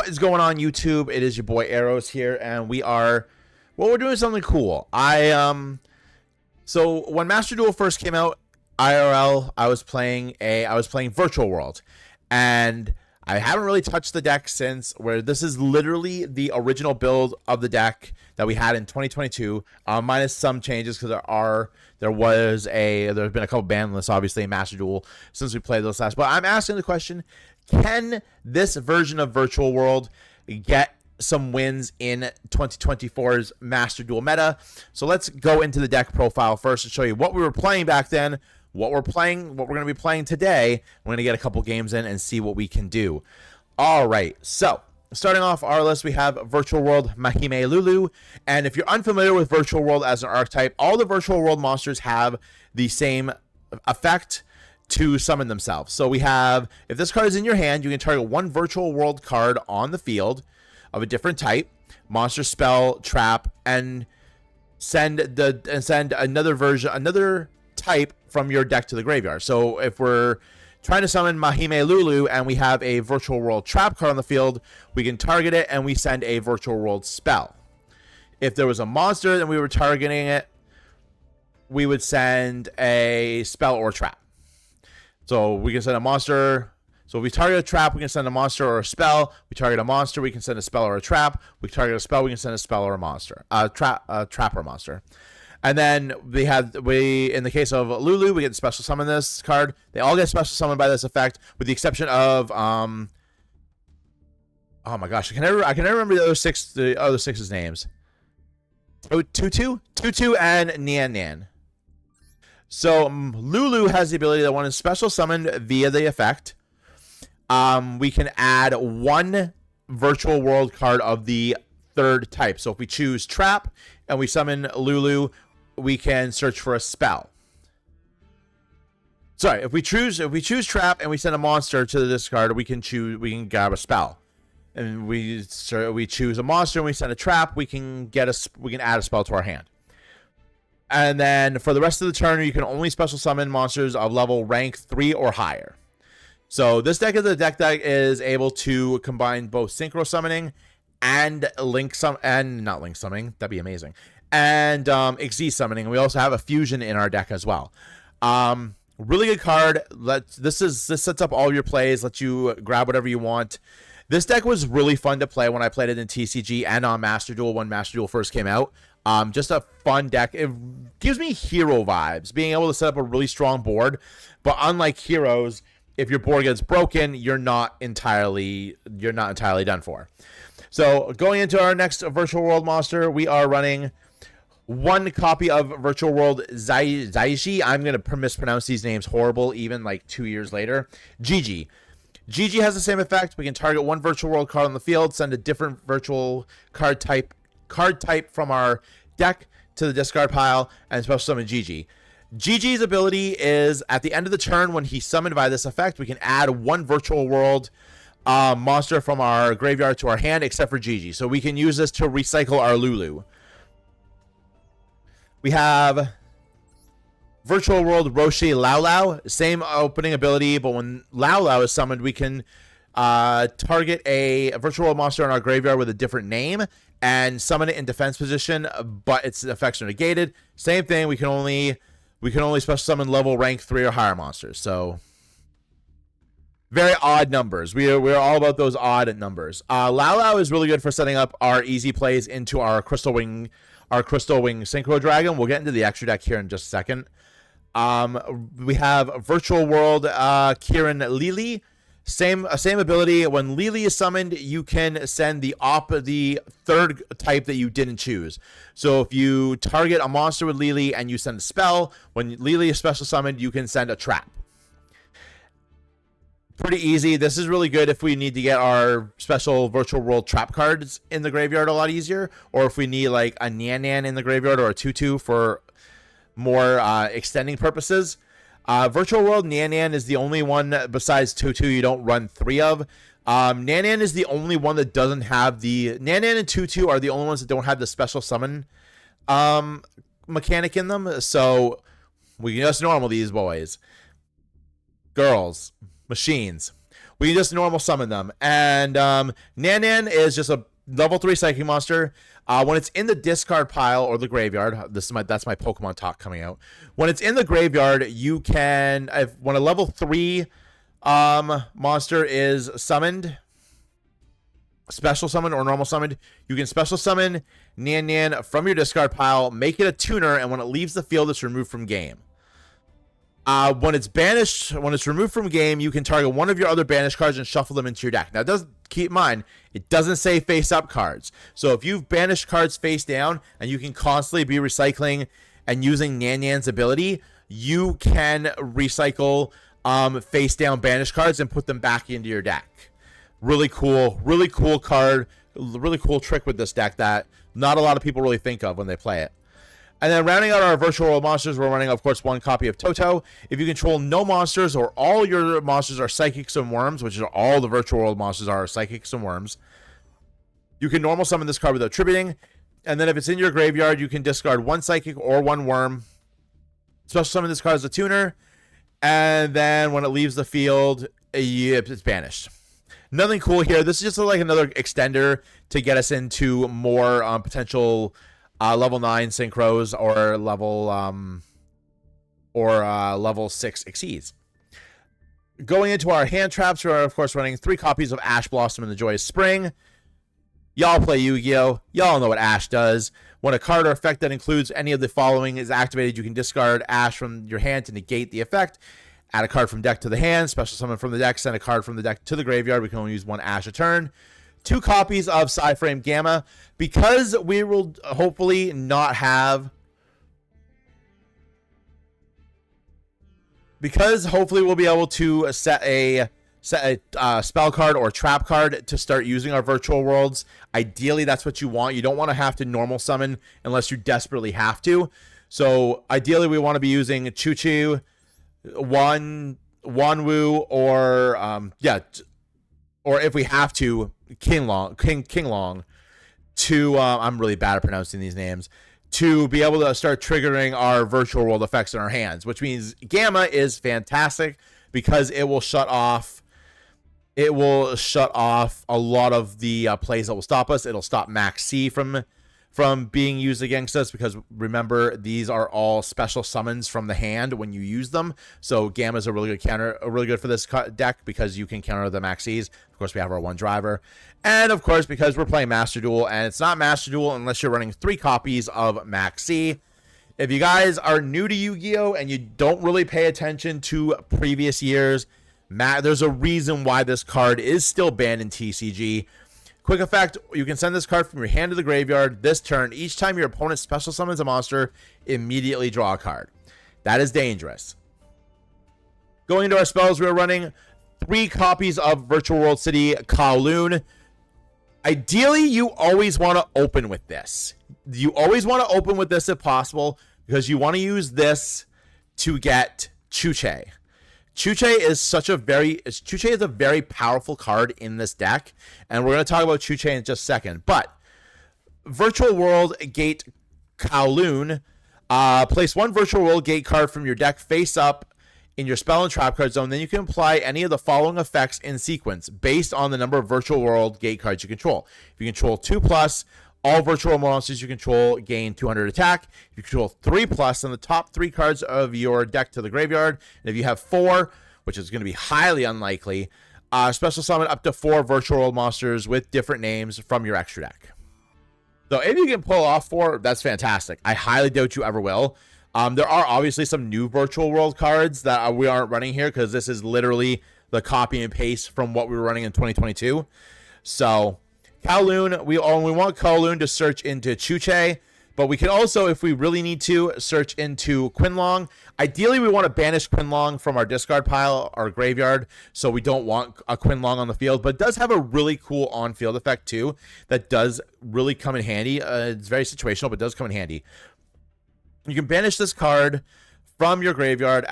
What is going on, YouTube? It is your boy Arrows here, and we're doing something cool. So when Master Duel first came out, IRL, I was playing Virtual World, and I haven't really touched the deck since. Where this is literally the original build of the deck that we had in 2022, minus some changes because there's been a couple ban lists obviously in Master Duel since we played those last. But I'm asking the question: can this version of Virtual World get some wins in 2024's Master Duel meta? So let's go into the deck profile first and show you what we were playing back then, what we're going to be playing today. We're going to get a couple games in and see what we can do. All right, so starting off our list, we have Virtual World Mahime Lulu. And if you're unfamiliar with Virtual World as an archetype, all the Virtual World monsters have the same effect to summon themselves. So we have, if this card is in your hand, you can target one Virtual World card on the field of a different type, monster, spell, trap, and send another type from your deck to the graveyard. So if we're trying to summon Mahime Lulu and we have a Virtual World trap card on the field, we can target it and we send a Virtual World spell. If there was a monster and we were targeting it, we would send a spell or trap. So we can send a monster. So if we target a trap, we can send a monster or a spell. We target a monster, we can send a spell or a trap. We target a spell, we can send a spell or a monster. Trap or a monster. And then in the case of Lulu, we get special summon this card. They all get special summoned by this effect, with the exception of oh my gosh, I can never remember the other six's names. Tutu and Nian Nian. So Lulu has the ability that when it's special summoned via the effect, we can add one Virtual World card of the third type. So if we choose Trap and we summon Lulu, we can search for a spell. Sorry, if we choose Trap and we send a monster to the discard, we can grab a spell. And we choose a monster and we send a trap, we can add a spell to our hand. And then for the rest of the turn, you can only special summon monsters of level rank 3 or higher. So this deck is a deck that is able to combine both synchro summoning and not link summoning. That'd be amazing. And Xyz summoning. And we also have a fusion in our deck as well. Really good card. This sets up all your plays, lets you grab whatever you want. This deck was really fun to play when I played it in TCG and on Master Duel when Master Duel first came out. Just a fun deck. It gives me hero vibes, being able to set up a really strong board. But unlike heroes, if your board gets broken, you're not entirely done for. So going into our next Virtual World monster, we are running one copy of Virtual World Zaiji. I'm going to mispronounce these names horrible, even like 2 years later. Gigi. Gigi has the same effect. We can target one Virtual World card on the field, send a different virtual card type from our deck to the discard pile, and special summon Gigi. Gigi's ability is at the end of the turn when he's summoned by this effect, we can add one Virtual World monster from our graveyard to our hand, except for Gigi. So we can use this to recycle our Lulu. We have Virtual World Roshi Lao Lao, same opening ability, but when Lao Lao is summoned, we can target a Virtual World monster in our graveyard with a different name and summon it in defense position, but its effects are negated. Same thing, we can only special summon level rank 3 or higher monsters. So very odd numbers. We're all about those odd numbers. Lao Lao is really good for setting up our easy plays into our Crystal Wing Synchro Dragon. We'll get into the extra deck here in just a second. We have Virtual World Kirin Lili. Same ability. When Lili is summoned, you can send the third type that you didn't choose. So if you target a monster with Lili and you send a spell, when Lili is special summoned, you can send a trap. Pretty easy. This is really good if we need to get our special Virtual World trap cards in the graveyard a lot easier, or if we need like a Nian Nian in the graveyard or a Tutu for more extending purposes. Virtual World Nian Nian is the only one besides Tutu you don't run 3 of. Nian Nian is the only one that doesn't have the... Nian Nian and Tutu are the only ones that don't have the special summon mechanic in them. So we can just normal these boys. Girls. Machines. we can just normal summon them. And Nan is just a level 3 psychic monster. When it's in the discard pile or the graveyard, that's my Pokemon talk coming out. When it's in the graveyard, you can, when a level 3 monster is summoned, special summoned or normal summoned, you can special summon Nan from your discard pile, make it a tuner, and when it leaves the field, it's removed from game. When it's banished, when it's removed from game, you can target one of your other banished cards and shuffle them into your deck. Now, keep in mind, it doesn't say face-up cards. So if you've banished cards face down, and you can constantly be recycling and using Nan's ability, you can recycle face-down banished cards and put them back into your deck. Really cool card, really cool trick with this deck that not a lot of people really think of when they play it. And then rounding out our virtual world monsters, we're running, of course, 1 copy of Toto. If you control no monsters or all your monsters are psychics and worms, which is all the virtual world monsters are psychics and worms, you can normal summon this card without tributing. And then if it's in your graveyard, you can discard 1 psychic or 1 worm. Special summon this card as a tuner. And then when it leaves the field, it's banished. Nothing cool here. This is just like another extender to get us into more potential level 9 synchros or level 6 exceeds. Going into our hand traps, we are of course running 3 copies of Ash Blossom and the Joyous Spring. Y'all play Yu-Gi-Oh! Y'all know what Ash does. When a card or effect that includes any of the following is activated, you can discard Ash from your hand to negate the effect. Add a card from deck to the hand, special summon from the deck, send a card from the deck to the graveyard. We can only use 1 Ash a turn. 2 copies of Psyframe Gamma. Because we will hopefully not have... Because hopefully we'll be able to set a spell card or trap card to start using our virtual worlds. Ideally, that's what you want. You don't want to have to normal summon unless you desperately have to. So ideally, we want to be using Choo-Choo, Wanwu, or if we have to, King Long to I'm really bad at pronouncing these names, to be able to start triggering our virtual world effects in our hands, which means Gamma is fantastic because it will shut off a lot of the plays that will stop us. It'll stop Max C from being used against us, because remember, these are all special summons from the hand when you use them. So Gamma is a really good for this deck because you can counter the Max Cs. Of course, we have our 1 driver. And of course, because we're playing Master Duel, and it's not Master Duel unless you're running 3 copies of Max C. If you guys are new to Yu-Gi-Oh! And you don't really pay attention to previous years, there's a reason why this card is still banned in TCG. Quick effect, you can send this card from your hand to the graveyard this turn. Each time your opponent special summons a monster, immediately draw a card. That is dangerous. Going into our spells, we're running 3 copies of Virtual World City Kowloon. Ideally, you always want to open with this. You always want to open with this if possible, because you want to use this to get Choo-Choo. Choo-Choo is a very powerful card in this deck, and we're going to talk about Choo-Choo in just a second. But Virtual World Gate Kowloon, place 1 Virtual World Gate card from your deck face up in your spell and trap card zone. Then you can apply any of the following effects in sequence based on the number of Virtual World Gate cards you control. If you control 2+, all virtual monsters you control gain 200 attack. If you control 3+, then the top 3 cards of your deck to the graveyard. And if you have 4, which is going to be highly unlikely, special summon up to 4 virtual world monsters with different names from your extra deck. So if you can pull off 4, that's fantastic. I highly doubt you ever will. There are obviously some new virtual world cards that we aren't running here, because this is literally the copy and paste from what we were running in 2022. So Kowloon, we want Kowloon to search into Choo-Choo, but we can also, if we really need to, search into Quinlong. Ideally, we want to banish Quinlong from our discard pile, our graveyard, so we don't want a Quinlong on the field, but it does have a really cool on-field effect too that does really come in handy. It's very situational, but does come in handy. You can banish this card from your graveyard,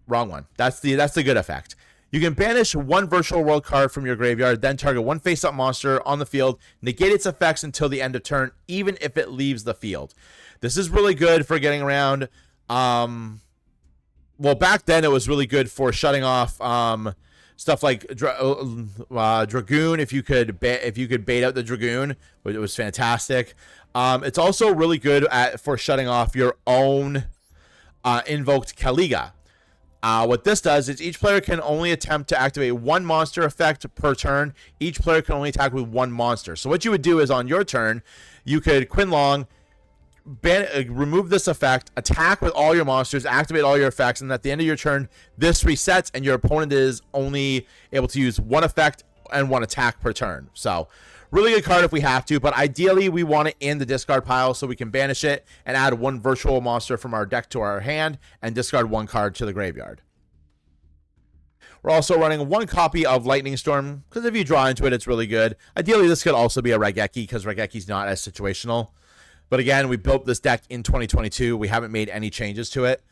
wrong one. That's the good effect. You can banish 1 virtual world card from your graveyard, then target 1 face-up monster on the field, negate its effects until the end of turn, even if it leaves the field. This is really good for getting around well, back then it was really good for shutting off stuff like Dragoon. If you could bait out the Dragoon, it was fantastic. It's also really good for shutting off your own invoked Caliga. What this does is each player can only attempt to activate one monster effect per turn. Each player can only attack with one monster. So what you would do is on your turn, you could Quinlong, remove this effect, attack with all your monsters, activate all your effects, and at the end of your turn, this resets, and your opponent is only able to use one effect and one attack per turn. So really good card if we have to, but ideally we want it in the discard pile so we can banish it and add one virtual monster from our deck to our hand and discard one card to the graveyard. We're also running one copy of Lightning Storm because if you draw into it, it's really good. Ideally, this could also be a Raigeki because Raigeki's not as situational. But again, we built this deck in 2022. We haven't made any changes to it.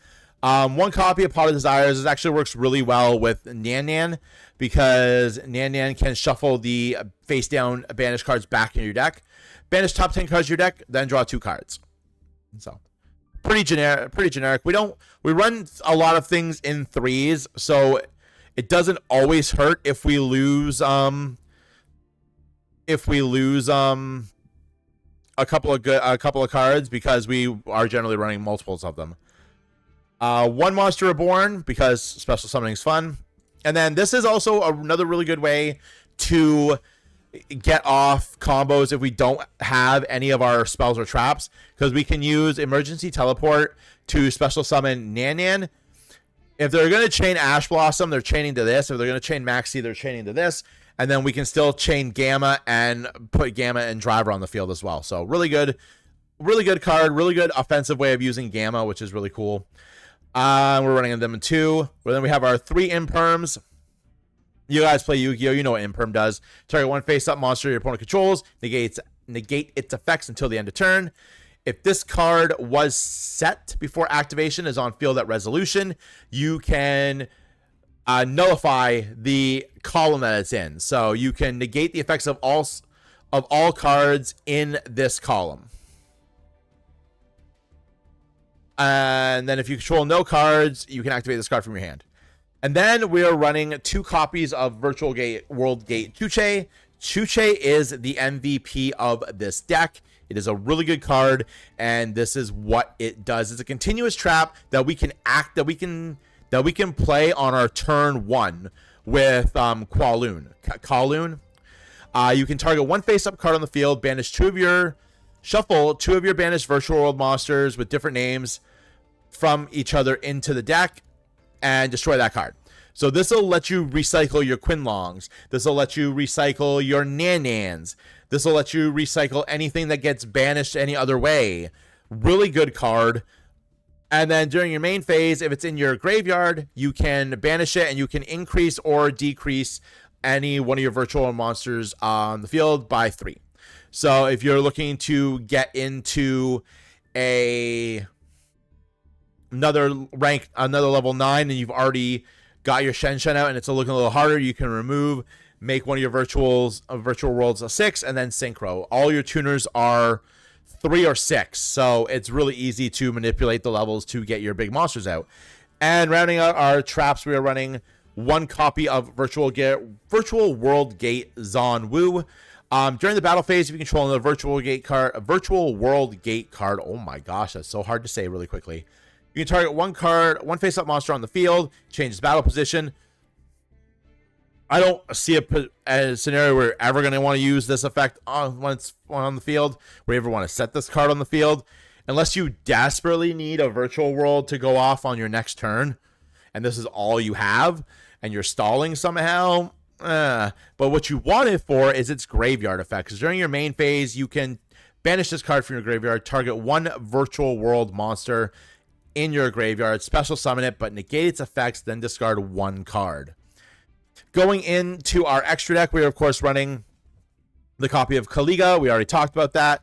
One copy of Pot of Desires. This actually works really well with Nan Nan because Nan Nan can shuffle the face down banished cards back in your deck, banish top 10 cards of your deck, then draw 2 cards. So pretty generic. We run a lot of things in threes, so it doesn't always hurt if we lose a couple of cards because we are generally running multiples of them. One Monster Reborn because special summoning is fun. And then this is also another really good way to get off combos if we don't have any of our spells or traps, because we can use Emergency Teleport to special summon Nan Nan. If they're going to chain Ash Blossom, they're chaining to this. If they're going to chain Maxi, they're chaining to this. And then we can still chain Gamma and put Gamma and Driver on the field as well. So really good card, really good offensive way of using Gamma, which is really cool. We're running them in 2. But then we have our 3 Imperms. You guys play Yu-Gi-Oh! You know what Imperm does. Target one face-up monster your opponent controls. Negate its effects until the end of turn. If this card was set before activation is on field at resolution, you can nullify the column that it's in. So you can negate the effects of all cards in this column. And then if you control no cards, you can activate this card from your hand. And then we are running 2 copies of Virtual Gate World Gate Chuche. Chuche is the MVP of this deck. It is a really good card, and this is what it does. It's a continuous trap that we can play on our turn 1 with Kowloon. You can target one face-up card on the field, shuffle 2 of your banished Virtual World monsters with different names from each other into the deck, and destroy that card. So this will let you recycle your Quinlongs. This will let you recycle your Nan Nans. This will let you recycle anything that gets banished any other way. Really good card. And then during your main phase, if it's in your graveyard, you can banish it and you can increase or decrease any one of your virtual monsters on the field by 3. So if you're looking to get into another level 9 and you've already got your Shen out and it's looking a little harder, you can make one of your virtual worlds a 6 and then synchro. All your tuners are 3 or 6, so it's really easy to manipulate the levels to get your big monsters out. And rounding out our traps, we are running 1 copy of Virtual World Gate Zon Wu. During the battle phase, if you control the Virtual World Gate card, oh my gosh, that's so hard to say really quickly. You can target one face-up monster on the field, change its battle position. I don't see a scenario where we're ever going to want to use this effect when it's on the field, where you ever want to set this card on the field, unless you desperately need a virtual world to go off on your next turn, and this is all you have, and you're stalling somehow. But what you want it for is its graveyard effect, because during your main phase, you can banish this card from your graveyard, target one virtual world monster in your graveyard, special summon it, but negate its effects, then discard 1 card. Going into our extra deck, we are, of course, running the copy of Caliga. We already talked about that.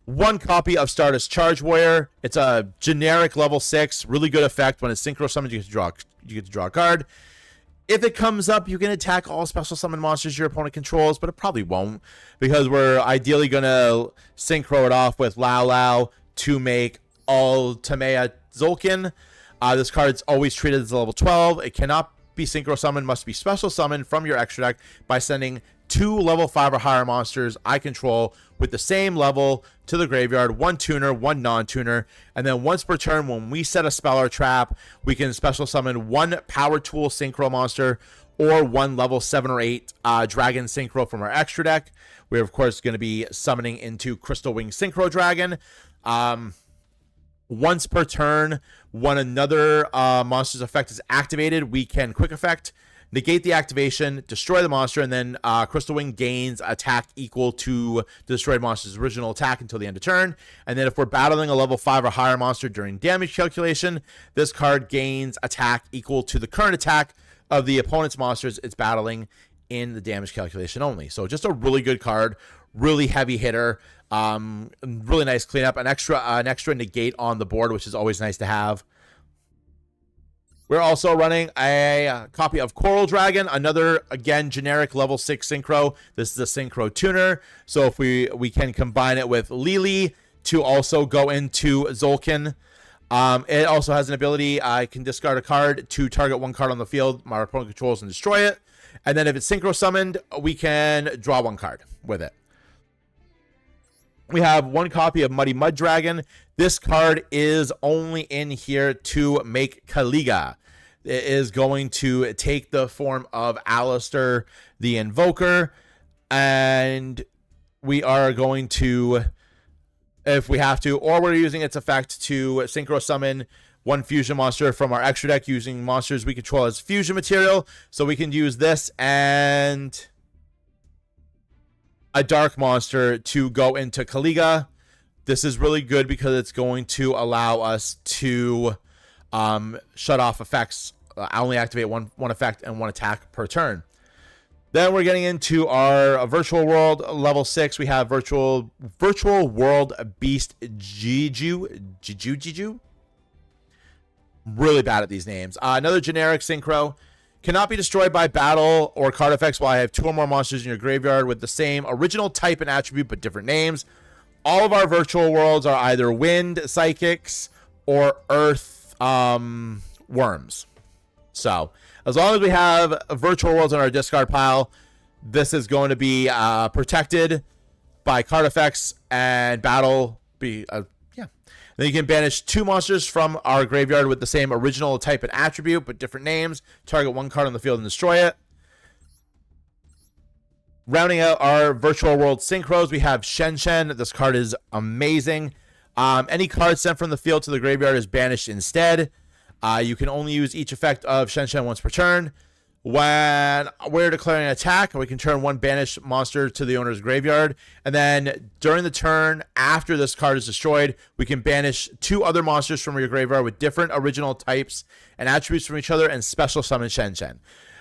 1 copy of Stardust Charge Warrior. It's a generic level 6, really good effect. When it's synchro summoned, you get to draw a card. If it comes up, you can attack all special summon monsters your opponent controls, but it probably won't, because we're ideally going to synchro it off with Lao Lao to make all Tamea Zolkin. This card's always treated as a level 12. It cannot be synchro summoned, must be special summoned from your extra deck by sending 2 level 5 or higher monsters I control with the same level to the graveyard, 1 tuner, 1 non-tuner, and then once per turn when we set a spell or trap, we can special summon 1 power tool synchro monster or 1 level 7 or 8 dragon synchro from our extra deck. We're of course going to be summoning into Crystal Wing Synchro Dragon. Once per turn, when another monster's effect is activated, we can quick effect, negate the activation, destroy the monster, and then Crystal Wing gains attack equal to the destroyed monster's original attack until the end of turn. And then if we're battling a level 5 or higher monster during damage calculation, this card gains attack equal to the current attack of the opponent's monsters it's battling in the damage calculation only. So just a really good card, really heavy hitter, really nice cleanup, an extra negate on the board, which is always nice to have. We're also running a copy of Coral Dragon, another, again, generic level 6 synchro. This is a synchro tuner, so if we can combine it with Lily to also go into Zolkin. It also has an ability, I can discard a card to target 1 card on the field my opponent controls and destroy it. And then if it's synchro summoned, we can draw 1 card with it. We have 1 copy of Muddy Mud Dragon. This card is only in here to make Kaliga. It is going to take the form of Alistair the Invoker, and we are going to, if we have to, or we're using its effect to synchro summon 1 fusion monster from our extra deck using monsters we control as fusion material. So we can use this and a dark monster to go into Kaliga. This is really good because it's going to allow us to shut off effects. I only activate one effect and 1 attack per turn. Then we're getting into our virtual world level 6. We have virtual world beast Jiju. Really bad at these names. Another generic synchro. Cannot be destroyed by battle or card effects while I have 2 or more monsters in your graveyard with the same original type and attribute but different names. All of our virtual worlds are either wind psychics or earth worms. So as long as we have virtual worlds on our discard pile, this is going to be protected by card effects and battle. Then you can banish 2 monsters from our graveyard with the same original type and attribute, but different names. Target 1 card on the field and destroy it. Rounding out our virtual world synchros, we have Shen Shen. This card is amazing. Any card sent from the field to the graveyard is banished instead. You can only use each effect of Shen Shen once per turn. When we're declaring an attack, we can turn 1 banished monster to the owner's graveyard. And then during the turn after this card is destroyed, we can banish 2 other monsters from your graveyard with different original types and attributes from each other and special summon Shen Shen.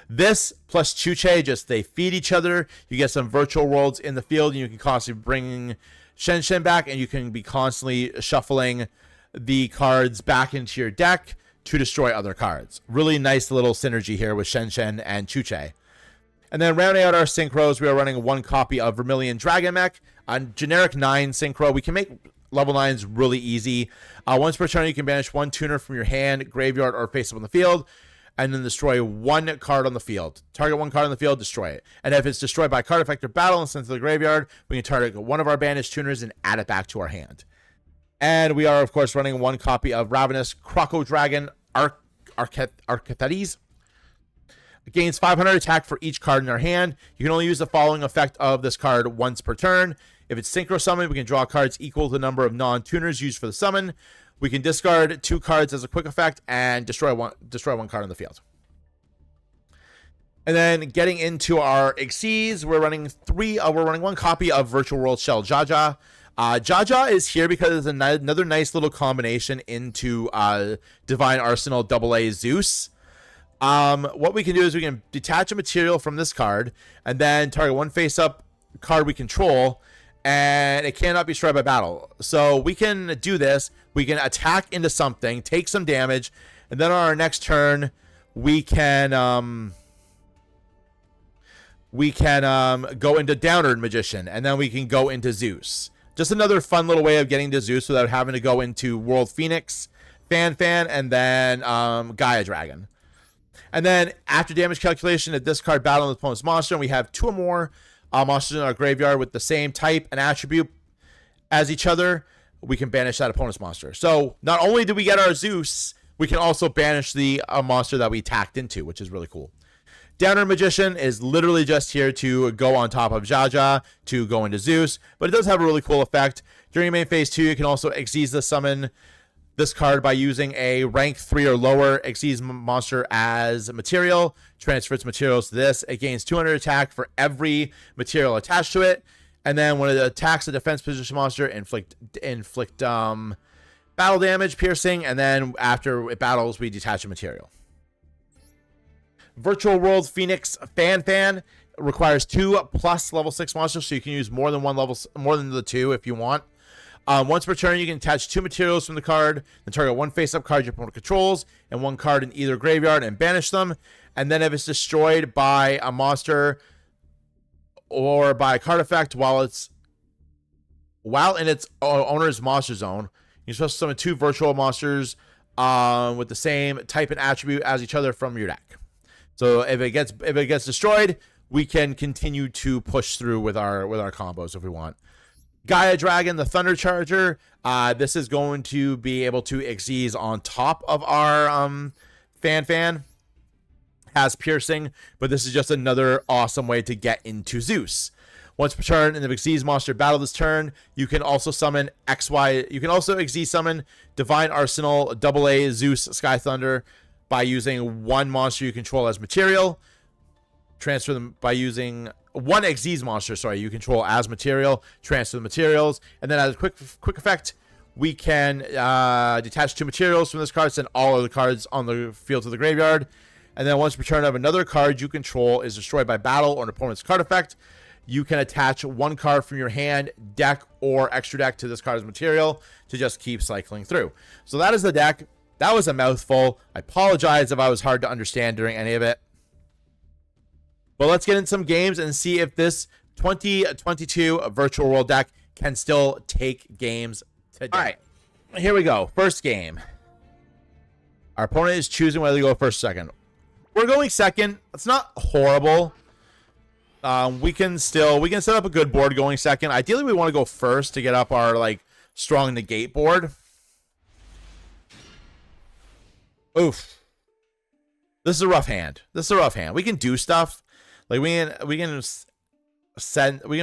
This plus Chuche, just they feed each other. You get some virtual worlds in the field, and you can constantly bring Shen Shen back, and you can be constantly shuffling the cards back into your deck to destroy other cards. Really nice little synergy here with Shen Shen and Chuche. And then rounding out our synchros, we are running 1 copy of Vermilion Dragon Mech, a generic 9 synchro. We can make level 9s really easy. Once per turn, you can banish 1 tuner from your hand, graveyard, or face up on the field, and then destroy 1 card on the field. Target 1 card on the field, destroy it. And if it's destroyed by card effect or battle and sent to the graveyard, we can target 1 of our banished tuners and add it back to our hand. And we are, of course, running 1 copy of Ravenous Croco Dragon Archethetes. It gains 500 attack for each card in our hand. You can only use the following effect of this card once per turn. If it's synchro summon, we can draw cards equal to the number of non-tuners used for the summon. We can discard 2 cards as a quick effect and destroy one card on the field. And then getting into our Xyz, we're running 1 copy of Virtual World Shell Jaja. Jaja is here because it's another nice little combination into Divine Arsenal AA Zeus. What we can do is we can detach a material from this card and then target 1 face-up card we control, and it cannot be destroyed by battle. So we can do this. We can attack into something, take some damage, and then on our next turn, we can go into Downward Magician, and then we can go into Zeus. Just another fun little way of getting to Zeus without having to go into World Phoenix, Fan, and then Gaia Dragon. And then after damage calculation, if this card battle an opponent's monster, and we have 2 or more monsters in our graveyard with the same type and attribute as each other, we can banish that opponent's monster. So not only do we get our Zeus, we can also banish the monster that we tacked into, which is really cool. Downer Magician is literally just here to go on top of Jaja to go into Zeus, but it does have a really cool effect. During main phase 2, you can also Xyz summon this card by using a rank 3 or lower Xyz monster as material. Transfer its materials to this. It gains 200 attack for every material attached to it. And then when it attacks a defense position monster, inflict battle damage, piercing, and then after it battles, we detach a material. Virtual World Phoenix Fan requires 2+ level 6 monsters, so you can use more than the 2 if you want. Once per turn, you can attach 2 materials from the card, then target 1 face-up card your opponent controls, and 1 card in either graveyard and banish them. And then if it's destroyed by a monster or by a card effect while in its owner's monster zone, you're supposed to summon 2 virtual monsters with the same type and attribute as each other from your deck. So if it gets destroyed, we can continue to push through with our combos if we want. Gaia Dragon, the Thunder Charger. This is going to be able to Xyz on top of our Fan. Has piercing, but this is just another awesome way to get into Zeus. Once per turn, in the Xyz monster battle this turn, you can also summon XY. You can also Xyz summon Divine Arsenal AA Zeus Sky Thunder by using 1 monster you control as material. Transfer them by using 1 Xyz monster, you control as material. Transfer the materials, and then as a quick effect, we can detach 2 materials from this card, send all of the cards on the field to the graveyard. And then once per turn of another card you control is destroyed by battle or an opponent's card effect, you can attach 1 card from your hand, deck, or extra deck to this card's material to just keep cycling through. So that is the deck. That was a mouthful. I apologize if I was hard to understand during any of it. But let's get in some games and see if this 2022 Virtual World deck can still take games today. All right, here we go. First game. Our opponent is choosing whether to go first or second. We're going second. It's not horrible. We can set up a good board going second. Ideally, we want to go first to get up our strong negate board. Oof. This is a rough hand. We can do stuff. We can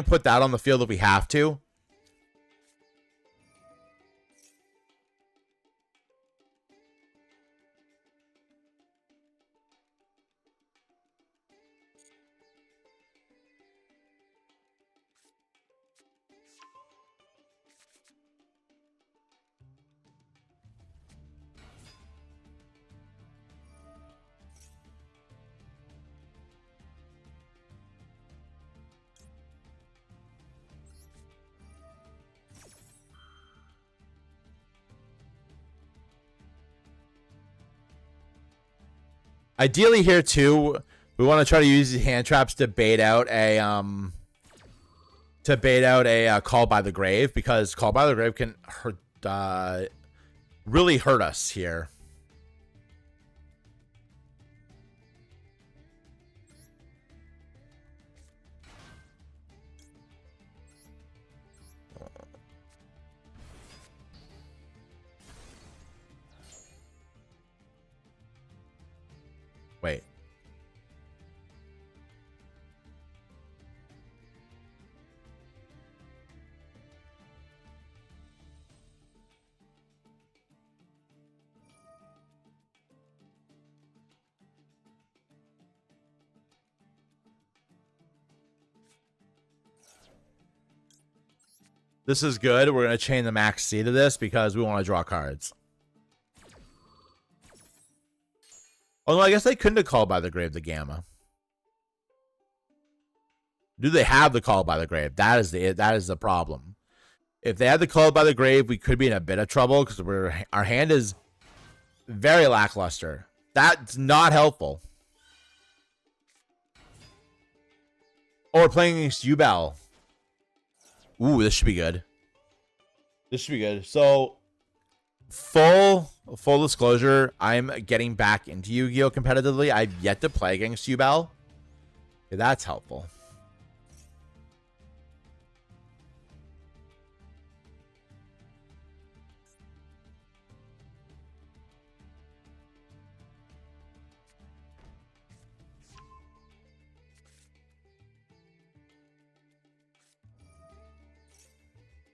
put that on the field if we have to. Ideally here too, we want to try to use these hand traps to bait out a Call by the Grave, because Call by the Grave can really hurt us here. Wait. This is good. We're going to chain the max C to this because we want to draw cards. Oh, no, I guess they couldn't have called by the grave the Gamma. Do they have the Call by the Grave? That is the problem. If they had the Call by the Grave, we could be in a bit of trouble because our hand is very lackluster. That's not helpful. Or we're playing against Yubel. Ooh, this should be good. So Full disclosure, I'm getting back into Yu-Gi-Oh competitively. I've yet to play against Yubel. Okay, that's helpful.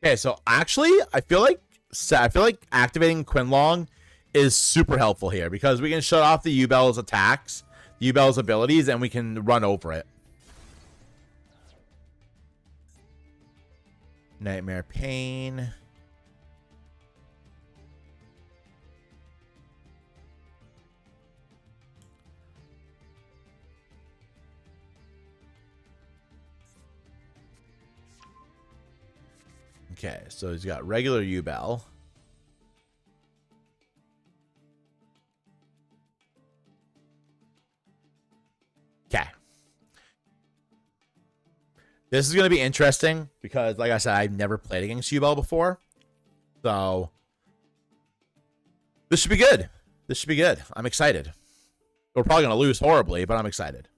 Okay, so actually, I feel like activating Quinlong is super helpful here because we can shut off the Yubel's attacks, Yubel's abilities, and we can run over it. Nightmare Pain. Okay, so he's got regular Yubel. Okay. This is going to be interesting because, like I said, I've never played against Yubel before. So, this should be good. This should be good. I'm excited. We're probably going to lose horribly, but I'm excited.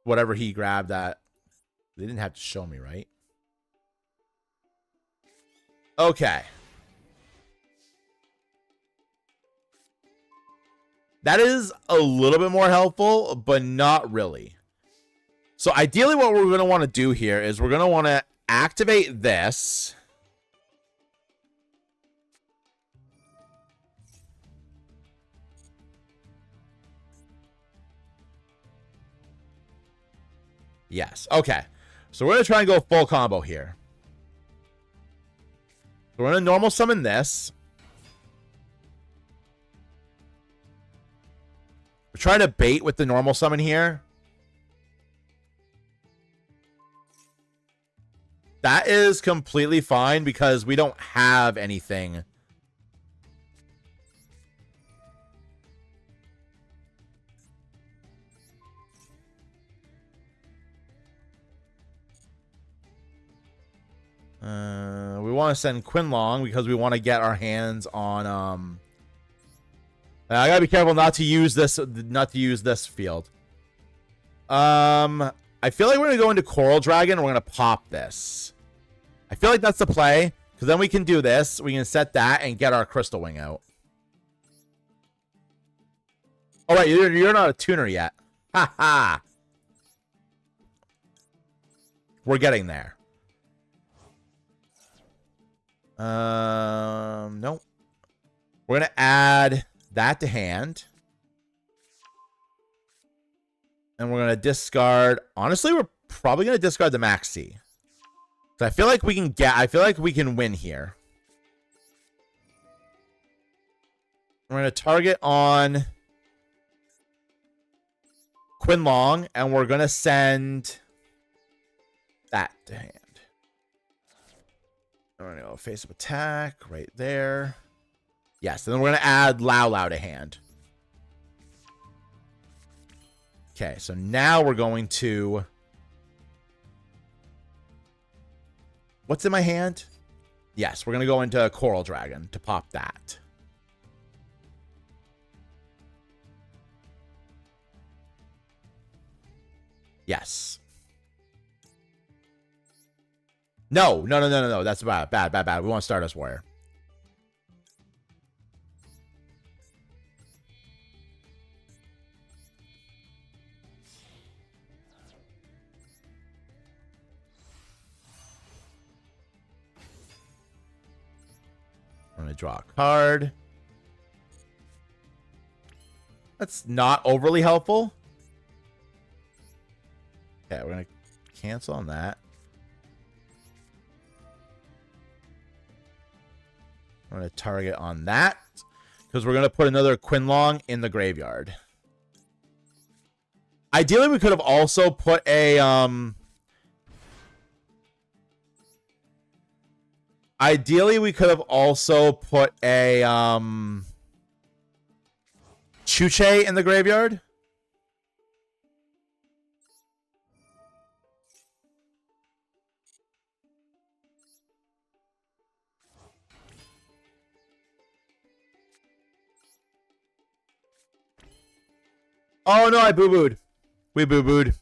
Whatever he grabbed that. They didn't have to show me, right? Okay. That is a little bit more helpful, but not really. So ideally what we're going to want to do here is we're going to want to activate this. Yes. Okay. So we're going to try and go full combo here. So we're going to normal summon this. We're trying to bait with the normal summon here. That is completely fine because we don't have anything. We want to send Quinlong because we want to get our hands on I gotta be careful not to use this field. I feel like we're gonna go into Coral Dragon and we're gonna pop this. I feel like that's the play, because then we can do this, we can set that and get our Crystal Wing out. Oh wait, you're not a tuner yet. Ha ha. We're getting there. Nope. We're gonna add that to hand. And we're gonna discard. Honestly, we're probably gonna discard the Maxi. So I feel like we can win here. We're gonna target on Quinlong, and we're gonna send that to hand. We're gonna go face up attack right there. Yes, and then we're gonna add Lao Lao to hand. Okay, so now we're going to. What's in my hand? Yes, we're gonna go into Coral Dragon to pop that. Yes. No. That's bad. We want Stardust Warrior. I'm going to draw a card. That's not overly helpful. Okay, we're going to cancel on that. I'm going to target on that because we're going to put another Quinlong in the graveyard. Ideally, we could have also put a Chuche in the graveyard. Oh no, I boo-booed. We boo-booed.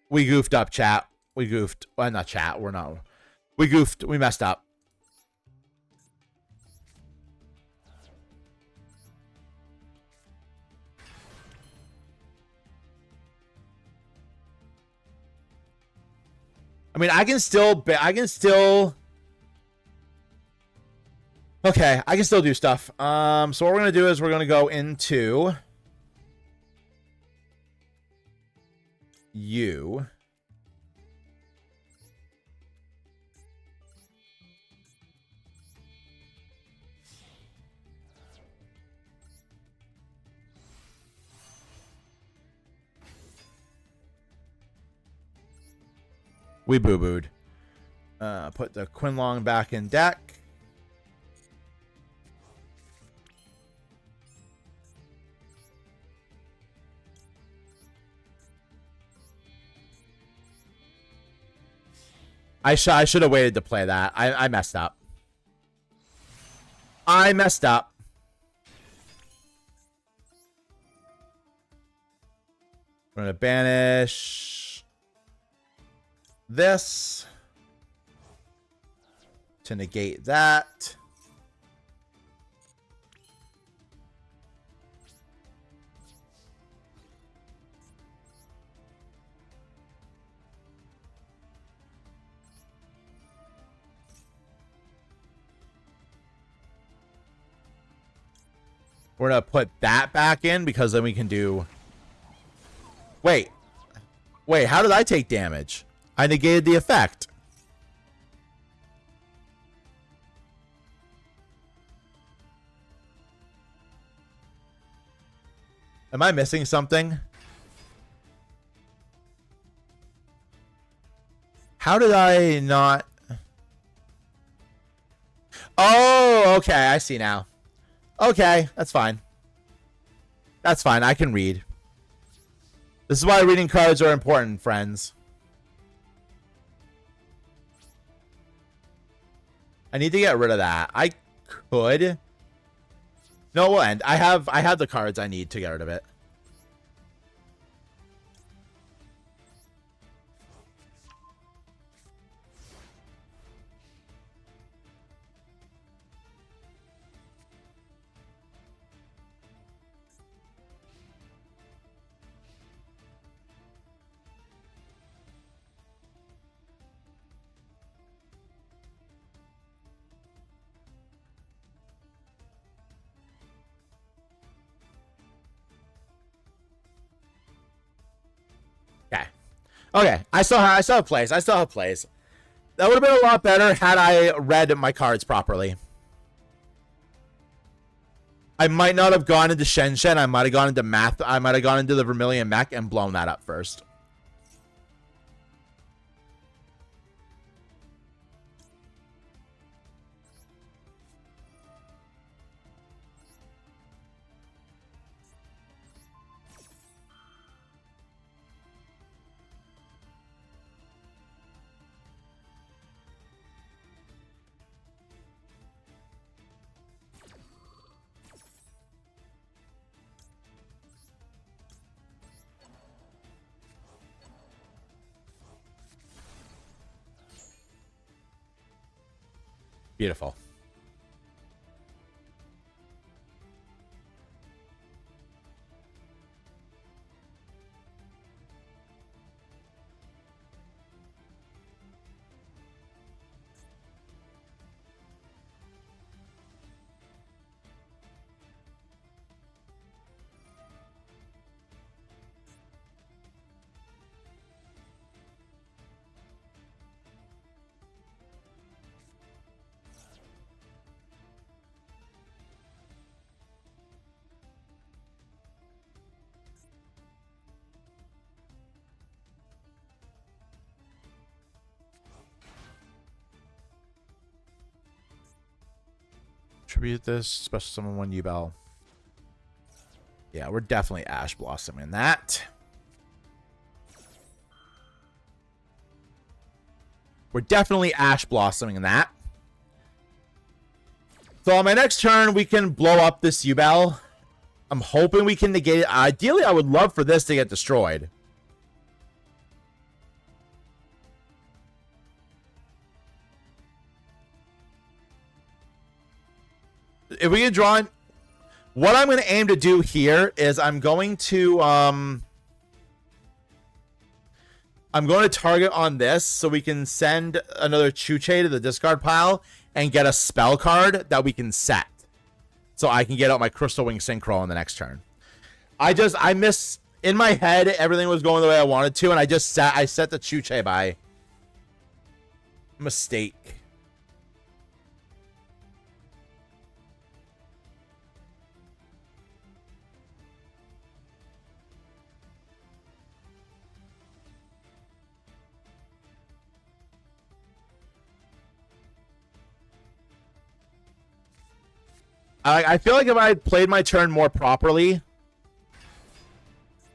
We goofed up, chat. We goofed. Well, not chat. We're not. We goofed. We messed up. I mean, I can still. Okay, I can still do stuff. So what we're gonna do is we're gonna go into you. We boo-booed. Put the Quinlong back in deck. I should have waited to play that. I messed up. I messed up. We're gonna banish this to negate that. We're gonna put that back in because then we can do. Wait, how did I take damage? I negated the effect. Am I missing something? How did I not? Oh, okay. I see now. Okay, that's fine. That's fine. I can read. This is why reading cards are important, friends. I need to get rid of that. I could. No, we'll end. I have the cards I need to get rid of it. Okay, I still have plays. That would have been a lot better had I read my cards properly. I might not have gone into Shenshen. I might have gone into math. I might have gone into the Vermilion Mech and blown that up first. Beautiful. Tribute this special summon 1 Yubel. Yeah, we're definitely Ash Blossoming that. We're definitely Ash Blossoming that. So on my next turn, we can blow up this Yubel. I'm hoping we can negate it. Ideally, I would love for this to get destroyed. If we can draw in, what I'm going to aim to do here is I'm going to target on this so we can send another Chuche to the discard pile and get a spell card that we can set. So I can get out my Crystal Wing Synchro on the next turn. I miss in my head, everything was going the way I wanted to, and I set the Chuche by mistake. I feel like if I had played my turn more properly.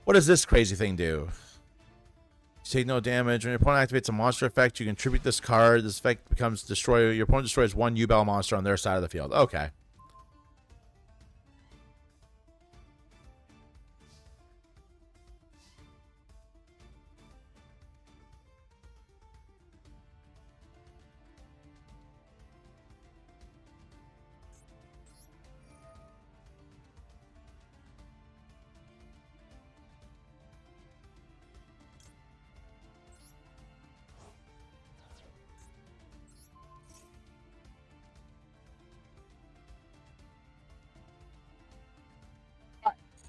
What does this crazy thing do? You take no damage. When your opponent activates a monster effect, you contribute this card. This effect becomes destroy. Your opponent destroys one Yubel monster on their side of the field. Okay.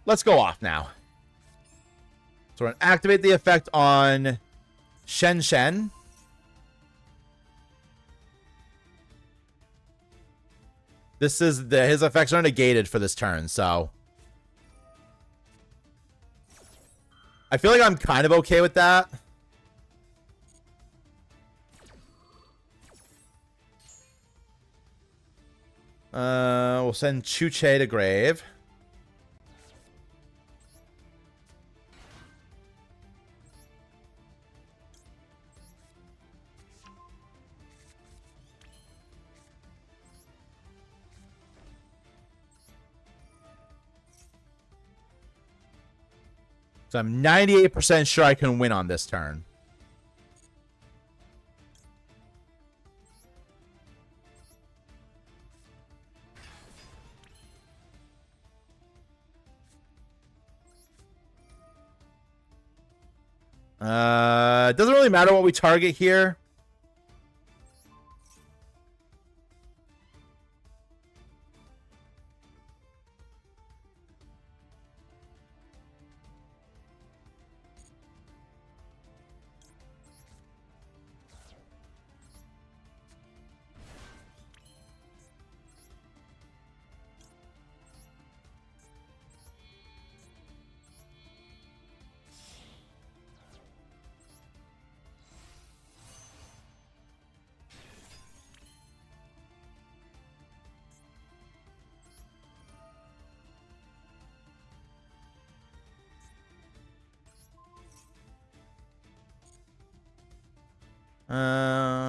Let's go off now. So we're going to activate the effect on Shen Shen. This is his effects are negated for this turn, so I feel like I'm kind of okay with that. We'll send Chuche to grave. So I'm 98% sure I can win on this turn. It doesn't really matter what we target here.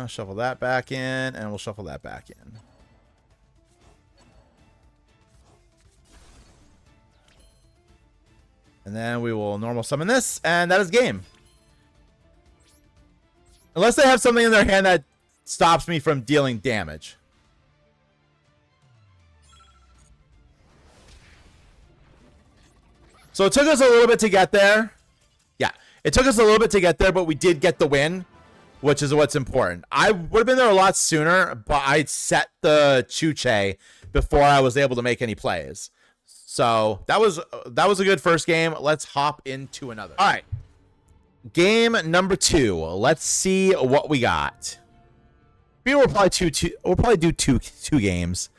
Shuffle that back in, and we'll shuffle that back in. And then we will normal summon this, and that is game. Unless they have something in their hand that stops me from dealing damage. So it took us a little bit to get there. Yeah, it took us a little bit to get there, but we did get the win, which is what's important. I would have been there a lot sooner, but I set the Chuche before I was able to make any plays. So that was a good first game. Let's hop into another. All right. Game number 2. Let's see what we got. We'll probably do two games.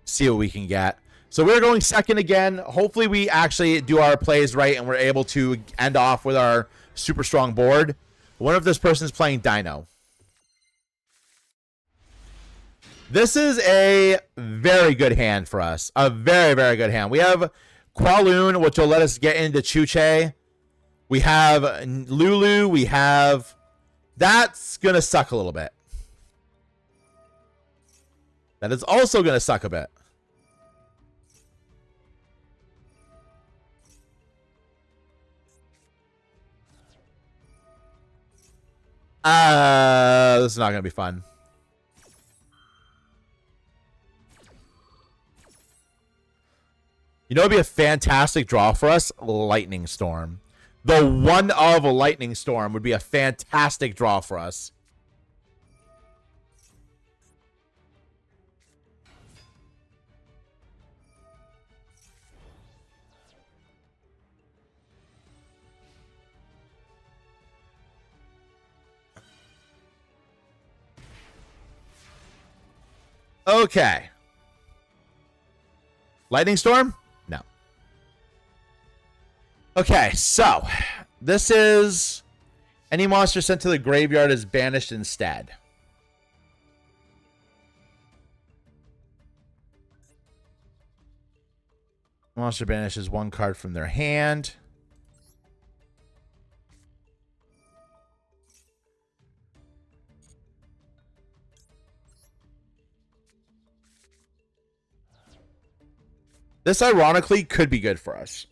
See what we can get. So we're going second again. Hopefully we actually do our plays right and we're able to end off with our super strong board. What if this person's playing Dino? This is a very good hand for us. A very, very good hand. We have Qualoon, which will let us get into Chuche. We have Lulu. We have... That's going to suck a little bit. That is also going to suck a bit. This is not going to be fun. You know, it'd be a fantastic draw for us. Lightning Storm. The one of a Lightning Storm would be a fantastic draw for us. Okay. Lightning Storm? No. Okay, so this is any monster sent to the graveyard is banished instead. Monster banishes one card from their hand. This, ironically, could be good for us.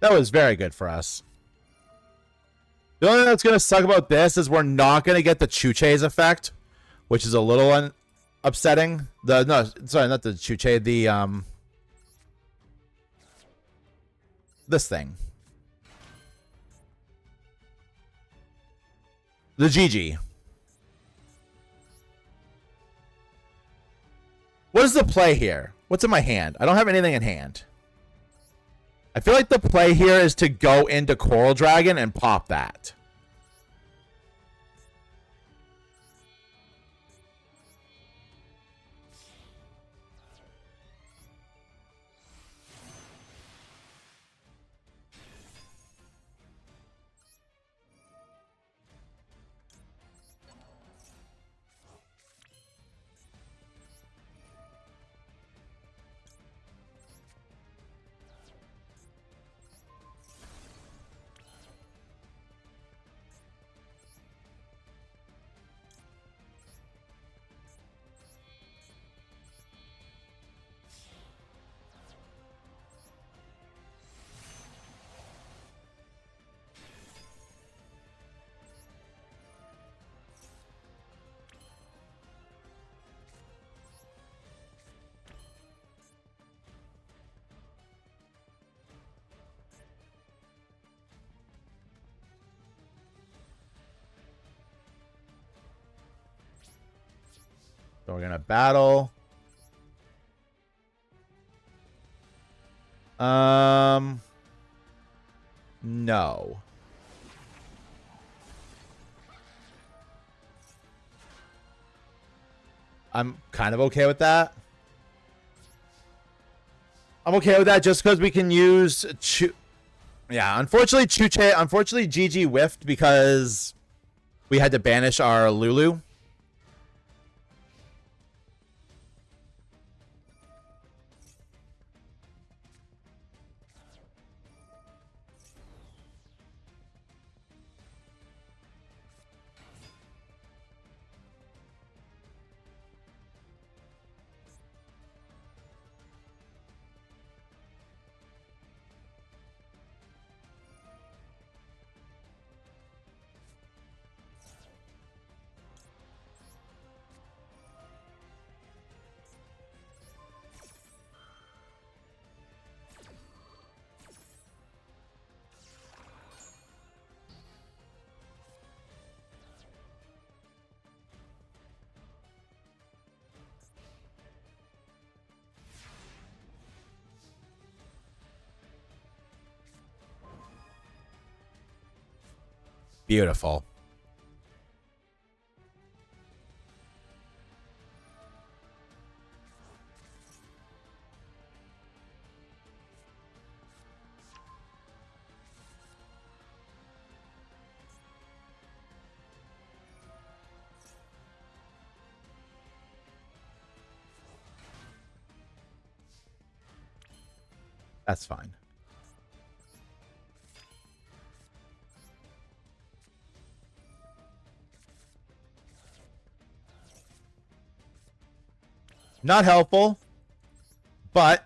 That was very good for us. The only thing that's going to suck about this is we're not going to get the Chuche's effect, which is a little upsetting. No, sorry, not the Chuche, this thing. The GG. What is the play here? What's in my hand? I don't have anything in hand. I feel like the play here is to go into Coral Dragon and pop that. So we're going to battle. No. I'm kind of okay with that. I'm okay with that just because we can use yeah, unfortunately GG whiffed because we had to banish our Lulu. Beautiful. That's fine. Not helpful, but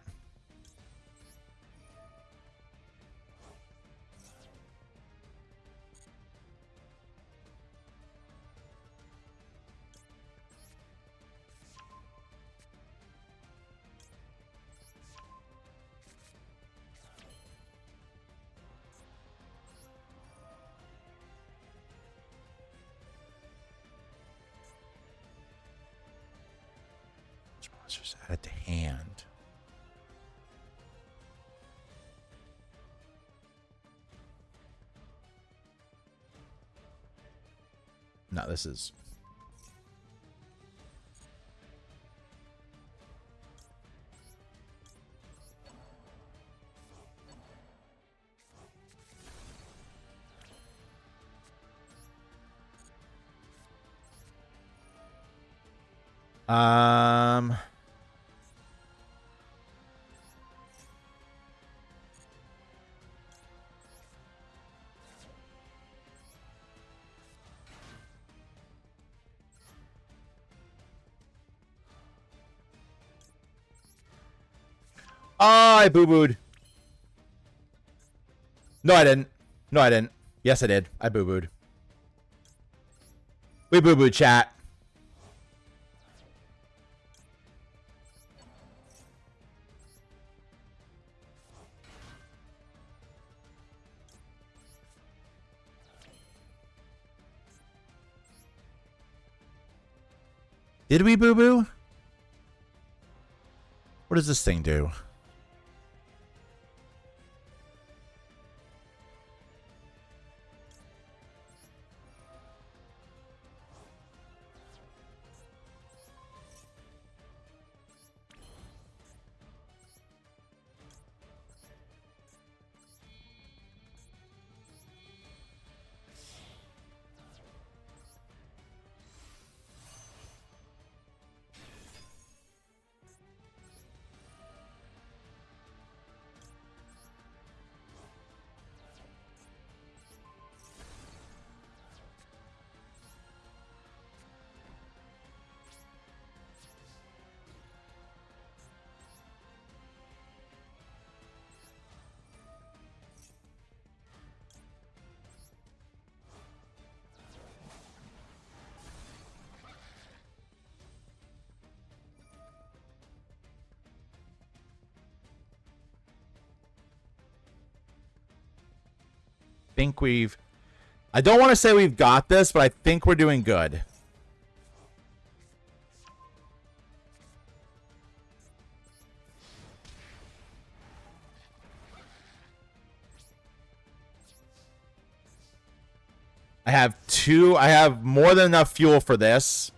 monsters added to hand. No, this is... Oh, I boo-booed. No, I didn't. No, I didn't. Yes, I did. I boo-booed. We boo-booed, chat. Did we boo-boo? What does this thing do? Think we've... I don't want to say we've got this, but I think we're doing good. I have more than enough fuel for this.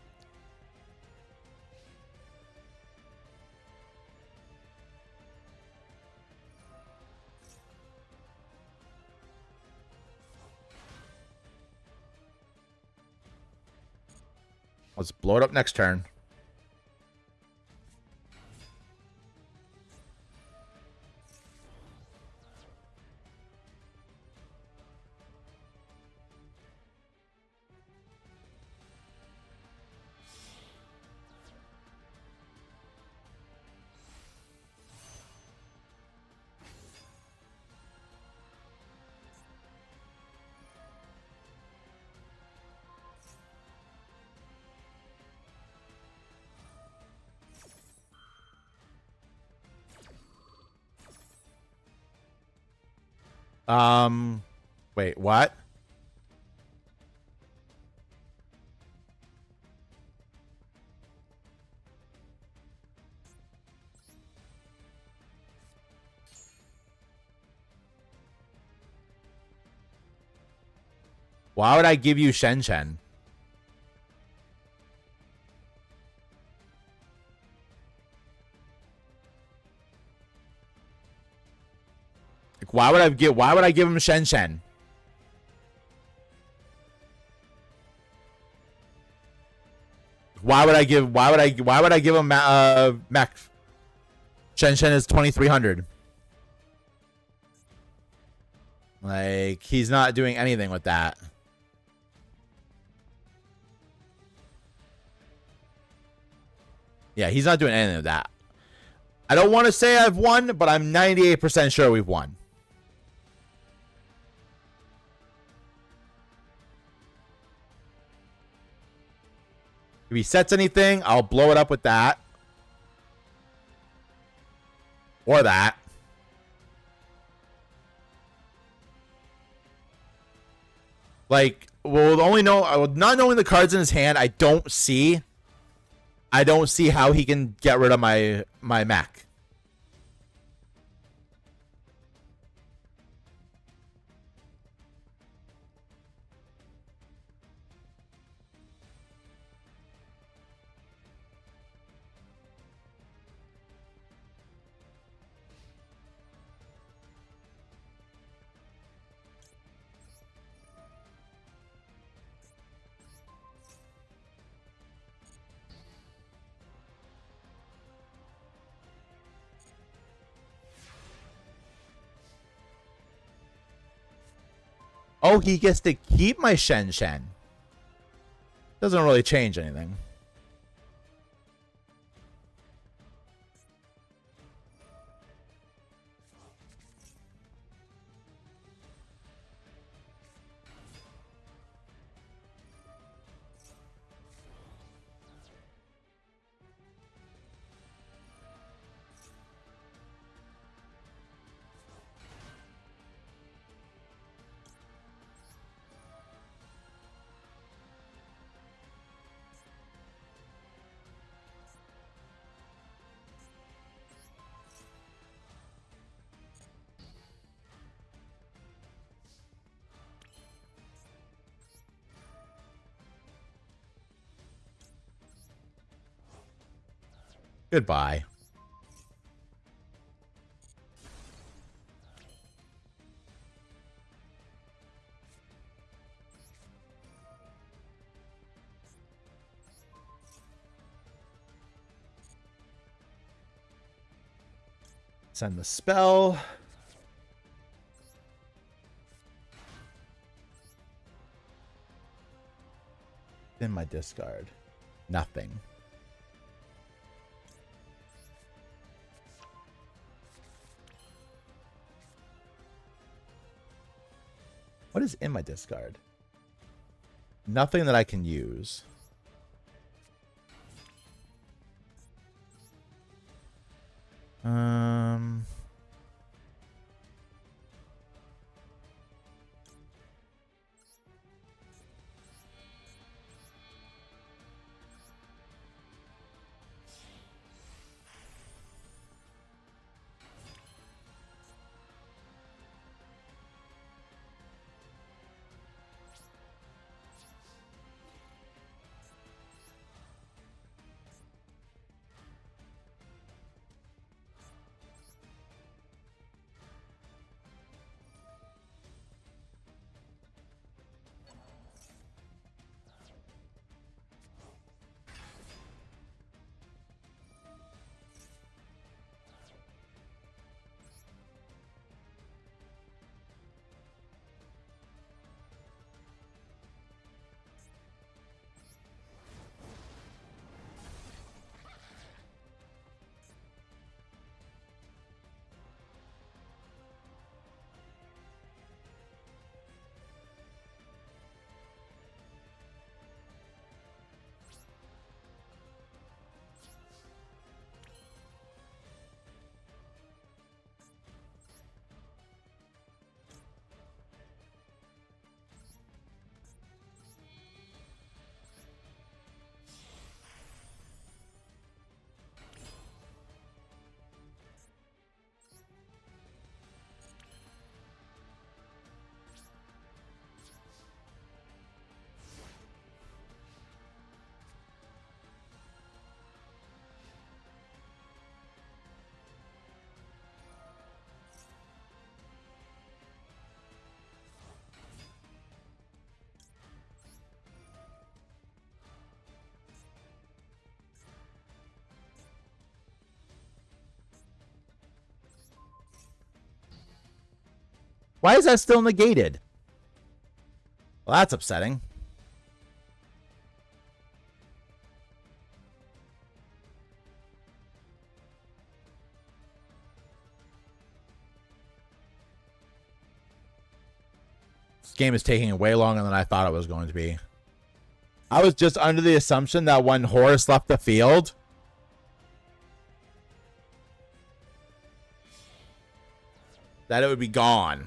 Let's blow it up next turn. Wait, what? Why would I give you Shen Shen? Like, why would I give him Shen Shen? Why would I give him mech? Shen Shen is 2300. Like, he's not doing anything with that. Yeah, he's not doing anything with that. I don't want to say I've won, but I'm 98% sure we've won. If he sets anything, I'll blow it up with that. Or that. Like, well, not knowing the cards in his hand, I don't see how he can get rid of my mech. Oh, he gets to keep my Shen Shen. Doesn't really change anything. Goodbye. Send the spell. In my discard. Nothing. What is in my discard? Nothing that I can use. Why is that still negated? Well, that's upsetting. This game is taking way longer than I thought it was going to be. I was just under the assumption that when Horus left the field, that it would be gone.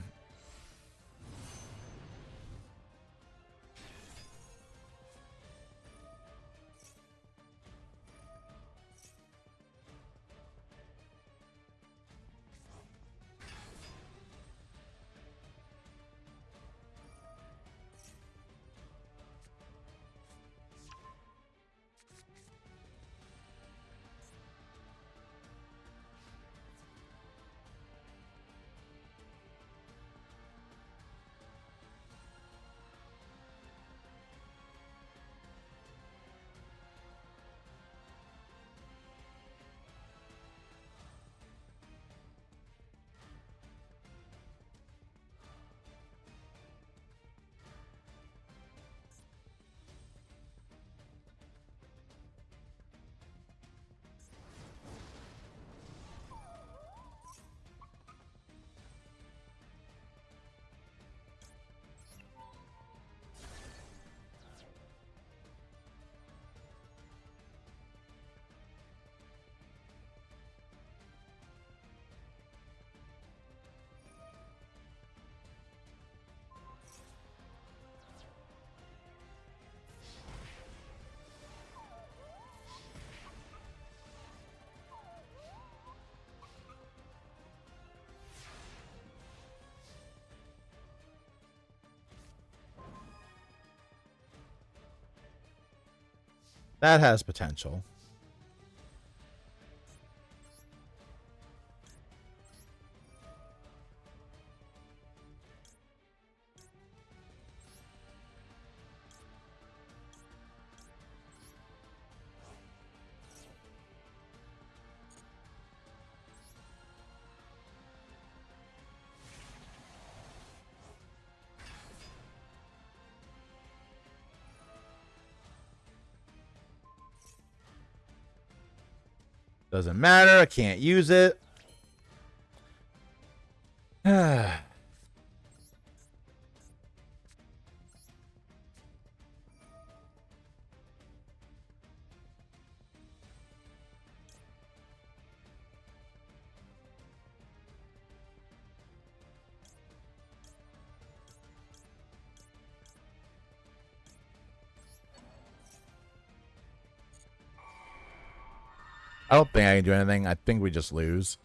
That has potential. Doesn't matter. I can't use it. I don't think I can do anything. I think we just lose.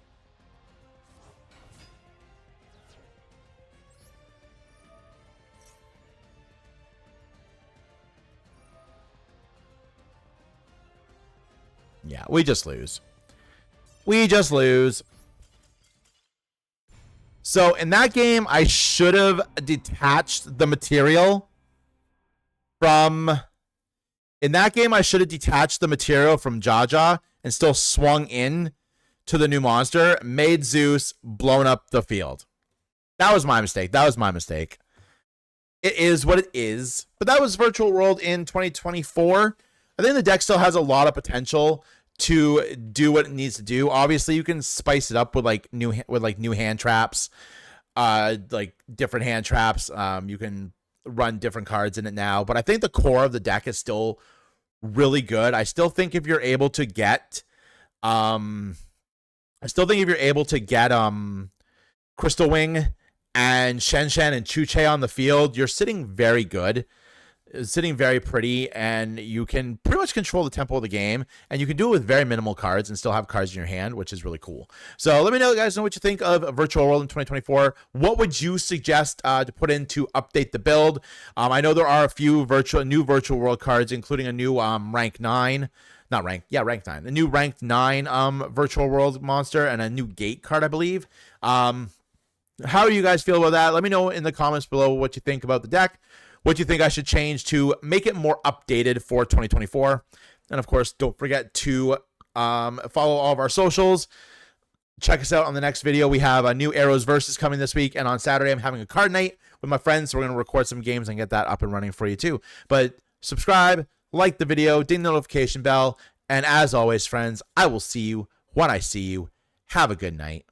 Yeah, we just lose. We just lose. So in that game, I should have detached the material from... In that game, I should have detached the material from Jaja and still swung in to the new monster, made Zeus, blown up the field. That was my mistake. That was my mistake. It is what it is. But that was Virtual World in 2024. I think the deck still has a lot of potential to do what it needs to do. Obviously, you can spice it up with new hand traps, like different hand traps. You can run different cards in it now, but I think the core of the deck is still really good. I still think if you're able to get Crystal Wing and Shen Shen and Chu Che on the field, you're sitting very good. Sitting very pretty, and you can pretty much control the tempo of the game, and you can do it with very minimal cards and still have cards in your hand, which is really cool. So let me know, guys, what you think of Virtual World in 2024. What would you suggest to put in to update the build? I know there are a few new Virtual World cards, including a new Rank 9. Rank 9. A new Ranked 9 Virtual World monster and a new Gate card, I believe. How do you guys feel about that? Let me know in the comments below what you think about the deck. What you think I should change to make it more updated for 2024. And of course, don't forget to follow all of our socials. check us out on the next video. We have a new Arrows Versus coming this week, and on Saturday I'm having a card night with my friends, so we're going to record some games and get that up and running for you too. But subscribe, like the video, ding the notification bell, and as always, friends, I will see you when I see you. Have a good night.